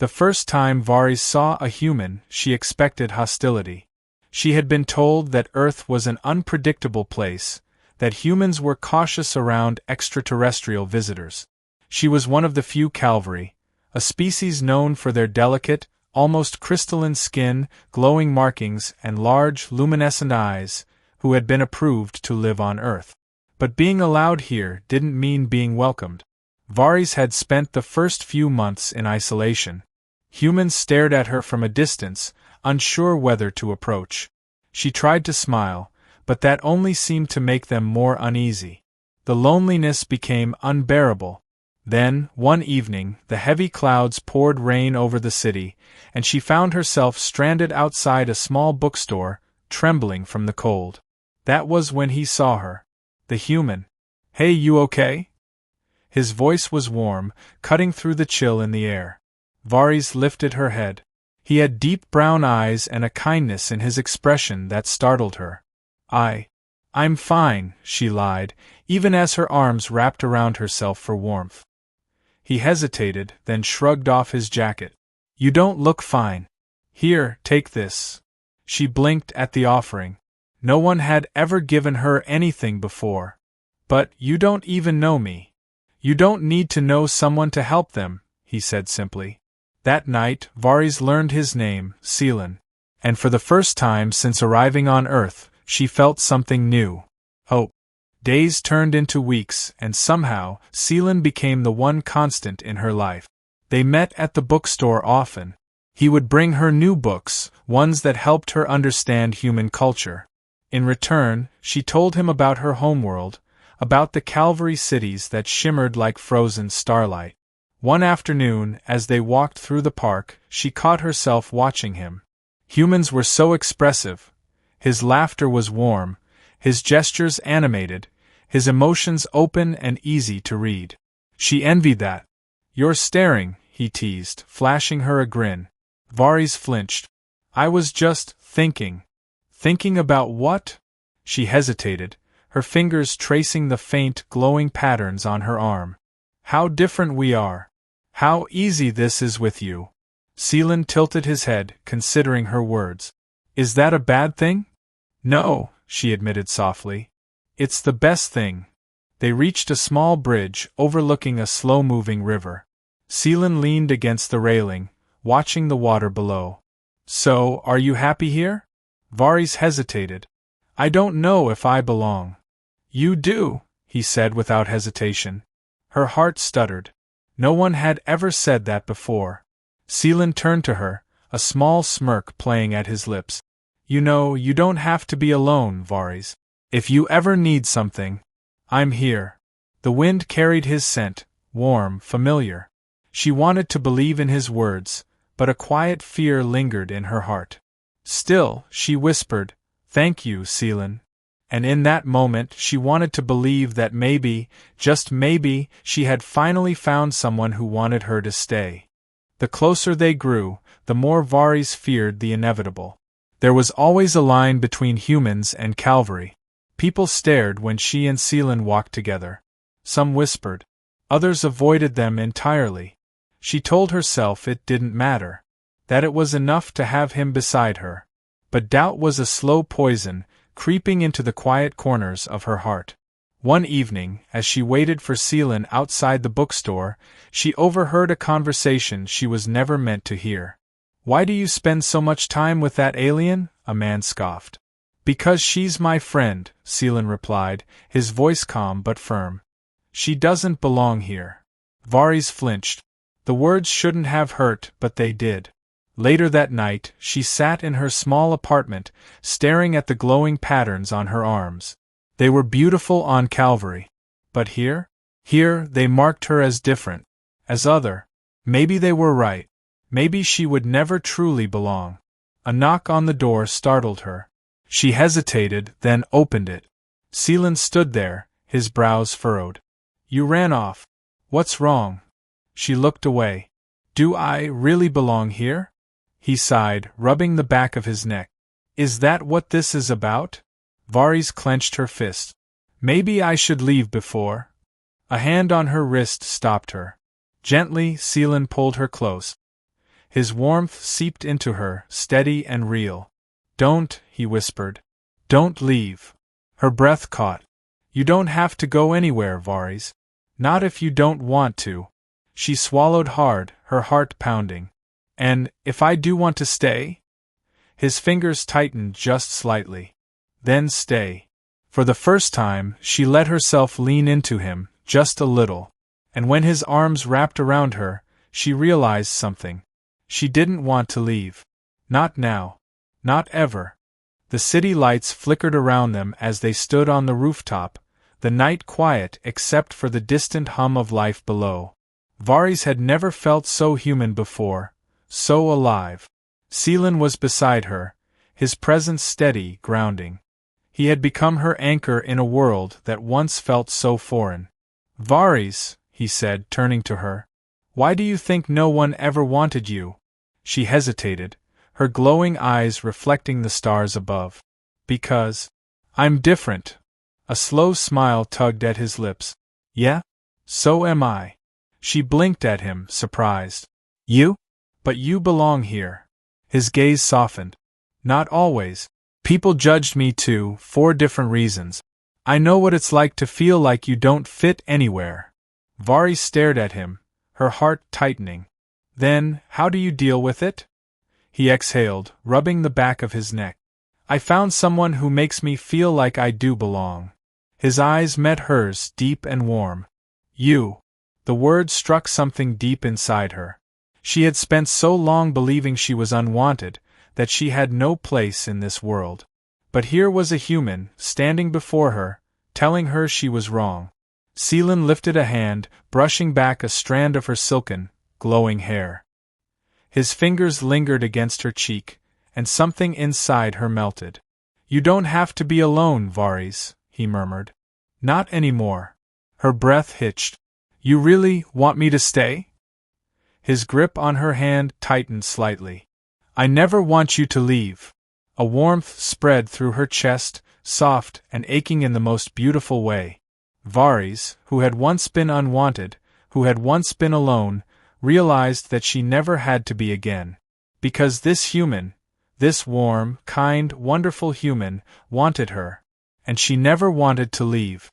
The first time Varys saw a human, she expected hostility. She had been told that Earth was an unpredictable place, that humans were cautious around extraterrestrial visitors. She was one of the few cavalry, a species known for their delicate, almost crystalline skin, glowing markings, and large, luminescent eyes, who had been approved to live on Earth. But being allowed here didn't mean being welcomed. Varys had spent the first few months in isolation. Humans stared at her from a distance, unsure whether to approach. She tried to smile, but that only seemed to make them more uneasy. The loneliness became unbearable. Then, one evening, the heavy clouds poured rain over the city, and she found herself stranded outside a small bookstore, trembling from the cold. That was when he saw her. The human. "Hey, you okay?" His voice was warm, cutting through the chill in the air. Varys lifted her head. He had deep brown eyes and a kindness in his expression that startled her. I'm fine," she lied, even as her arms wrapped around herself for warmth. He hesitated, then shrugged off his jacket. "You don't look fine. Here, take this." She blinked at the offering. No one had ever given her anything before. "But you don't even know me." "You don't need to know someone to help them," he said simply. That night, Varys learned his name, Seelan. And for the first time since arriving on Earth, she felt something new. Hope. Days turned into weeks, and somehow, Seelan became the one constant in her life. They met at the bookstore often. He would bring her new books, ones that helped her understand human culture. In return, she told him about her homeworld, about the cavalry cities that shimmered like frozen starlight. One afternoon, as they walked through the park, she caught herself watching him. Humans were so expressive. His laughter was warm, his gestures animated, his emotions open and easy to read. She envied that. "You're staring," he teased, flashing her a grin. Varys flinched. "I was just thinking." "Thinking about what?" She hesitated, her fingers tracing the faint, glowing patterns on her arm. "How different we are. How easy this is with you." Seelan tilted his head, considering her words. "Is that a bad thing?" "No," she admitted softly. "It's the best thing." They reached a small bridge overlooking a slow-moving river. Seelan leaned against the railing, watching the water below. "So, are you happy here?" Varys hesitated. "I don't know if I belong." "You do," he said without hesitation. Her heart stuttered. No one had ever said that before. Seelan turned to her, a small smirk playing at his lips. "You know, you don't have to be alone, Varys. If you ever need something, I'm here." The wind carried his scent, warm, familiar. She wanted to believe in his words, but a quiet fear lingered in her heart. Still, she whispered, "Thank you, Seelan." And in that moment she wanted to believe that maybe, just maybe, she had finally found someone who wanted her to stay. The closer they grew, the more Varys feared the inevitable. There was always a line between humans and cavalry. People stared when she and Seelan walked together. Some whispered. Others avoided them entirely. She told herself it didn't matter, that it was enough to have him beside her. But doubt was a slow poison, creeping into the quiet corners of her heart. One evening, as she waited for Seelan outside the bookstore, she overheard a conversation she was never meant to hear. "Why do you spend so much time with that alien?" a man scoffed. "Because she's my friend," Seelan replied, his voice calm but firm. "She doesn't belong here." Varys flinched. The words shouldn't have hurt, but they did. Later that night, she sat in her small apartment, staring at the glowing patterns on her arms. They were beautiful on Calvary. But here? Here, they marked her as different. As other. Maybe they were right. Maybe she would never truly belong. A knock on the door startled her. She hesitated, then opened it. Seelan stood there, his brows furrowed. "You ran off. What's wrong?" She looked away. "Do I really belong here?" He sighed, rubbing the back of his neck. "Is that what this is about?" Varys clenched her fist. "Maybe I should leave before." A hand on her wrist stopped her. Gently, Seelan pulled her close. His warmth seeped into her, steady and real. "Don't," he whispered. "Don't leave." Her breath caught. "You don't have to go anywhere, Varys. Not if you don't want to." She swallowed hard, her heart pounding. "And if I do want to stay?" His fingers tightened just slightly. "Then stay." For the first time, she let herself lean into him, just a little. And when his arms wrapped around her, she realized something. She didn't want to leave. Not now. Not ever. The city lights flickered around them as they stood on the rooftop, the night quiet except for the distant hum of life below. Varys had never felt so human before, so alive. Seelan was beside her, his presence steady, grounding. He had become her anchor in a world that once felt so foreign. "Varys," he said, turning to her, "why do you think no one ever wanted you?" She hesitated, her glowing eyes reflecting the stars above. "Because I'm different." A slow smile tugged at his lips. "Yeah? So am I." She blinked at him, surprised. "You? But you belong here." His gaze softened. "Not always. People judged me too, for different reasons. I know what it's like to feel like you don't fit anywhere." Varys stared at him, her heart tightening. "Then, how do you deal with it?" He exhaled, rubbing the back of his neck. "I found someone who makes me feel like I do belong." His eyes met hers, deep and warm. "You." The word struck something deep inside her. She had spent so long believing she was unwanted, that she had no place in this world. But here was a human, standing before her, telling her she was wrong. Seelan lifted a hand, brushing back a strand of her silken, glowing hair. His fingers lingered against her cheek, and something inside her melted. "You don't have to be alone, Varys," he murmured. "Not anymore." Her breath hitched. "You really want me to stay?" His grip on her hand tightened slightly. "I never want you to leave." A warmth spread through her chest, soft and aching in the most beautiful way. Varys, who had once been unwanted, who had once been alone, realized that she never had to be again. Because this human, this warm, kind, wonderful human, wanted her. And she never wanted to leave.